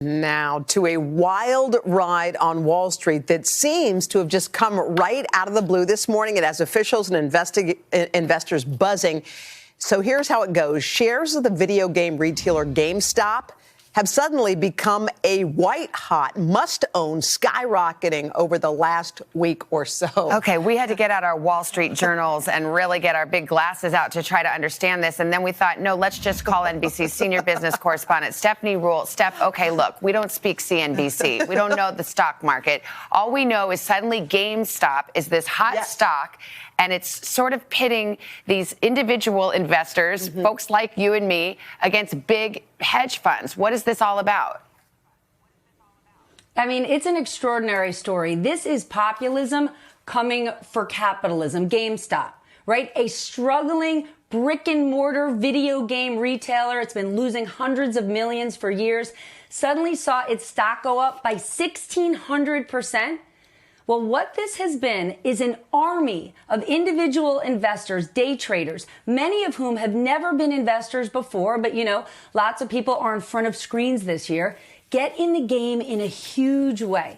Now to a wild ride on Wall Street that seems to have just come right out of the blue this morning. It has officials and investors buzzing. So here's how it goes. Shares of the video game retailer GameStop have suddenly become a white-hot must-own, skyrocketing over the last week or so. Okay, we had to get out our Wall Street journals and really get our big glasses out to try to understand this. And then we thought, no, let's just call NBC's senior business correspondent, Stephanie Rule. Steph, okay, look, we don't speak CNBC. We don't know the stock market. All we know is suddenly GameStop is this hot stock, and it's sort of pitting these individual investors, folks like you and me, against big hedge funds. What is this all about? I mean, it's an extraordinary story. This is populism coming for capitalism. GameStop, right? A struggling brick and mortar video game retailer. It's been losing hundreds of millions for years. Suddenly saw its stock go up by 1,600%. Well, what this has been is an army of individual investors, day traders, many of whom have never been investors before, but, you know, lots of people are in front of screens this year, get in the game in a huge way.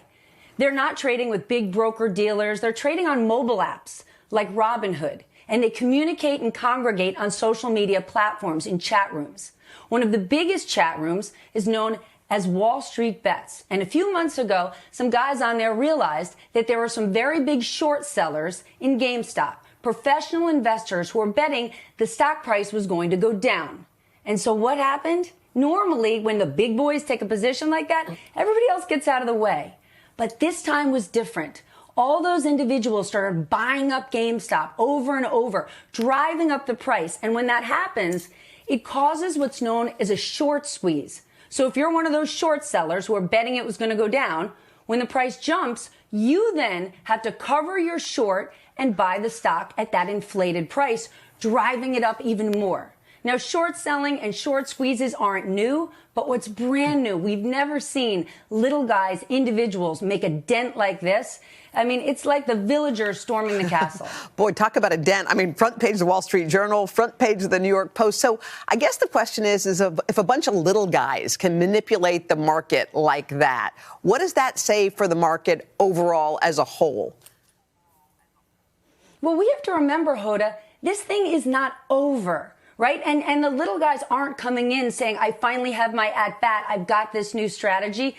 They're not trading with big broker dealers. They're trading on mobile apps like Robinhood, and they communicate and congregate on social media platforms in chat rooms. One of the biggest chat rooms is known as Wall Street Bets. And a few months ago, some guys on there realized that there were some very big short sellers in GameStop, professional investors who were betting the stock price was going to go down. And so what happened? Normally, when the big boys take a position like that, everybody else gets out of the way. But this time was different. All those individuals started buying up GameStop over and over, driving up the price. And when that happens, it causes what's known as a short squeeze. So if you're one of those short sellers who are betting it was going to go down, when the price jumps, you then have to cover your short and buy the stock at that inflated price, driving it up even more. Now, short selling and short squeezes aren't new, but what's brand new, we've never seen little guys, individuals make a dent like this. I mean, it's like the villagers storming the castle. Boy, talk about a dent. I mean, front page of the Wall Street Journal, front page of the New York Post. So I guess the question is if a bunch of little guys can manipulate the market like that, what does that say for the market overall as a whole? Well, we have to remember, Hoda, this thing is not over. Right? And the little guys aren't coming in saying, I finally have my at bat. I've got this new strategy.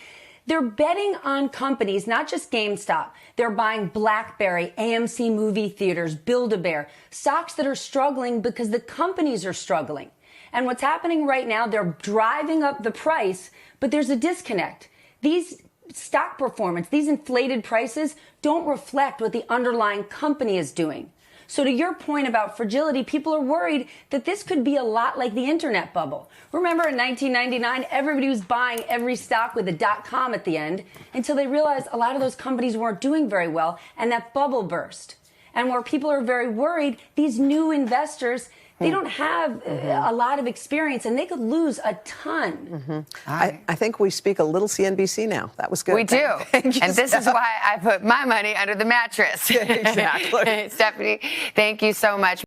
They're betting on companies, not just GameStop. They're buying BlackBerry, AMC movie theaters, Build-A-Bear, stocks that are struggling because the companies are struggling. And what's happening right now, they're driving up the price, but there's a disconnect. These stock performance, these inflated prices don't reflect what the underlying company is doing. So to your point about fragility, people are worried that this could be a lot like the internet bubble. Remember in 1999, everybody was buying every stock with a .com at the end until they realized a lot of those companies weren't doing very well and that bubble burst. And where people are very worried, these new investors, they don't have a lot of experience and they could lose a ton. I think we speak a little CNBC now. That was good. We do. Thank you, and this is why I put my money under the mattress. Exactly. Stephanie, thank you so much.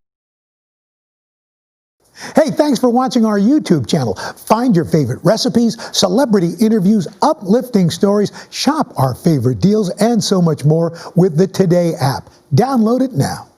Hey, thanks for watching our YouTube channel. Find your favorite recipes, celebrity interviews, uplifting stories, shop our favorite deals, and so much more with the Today app. Download it now.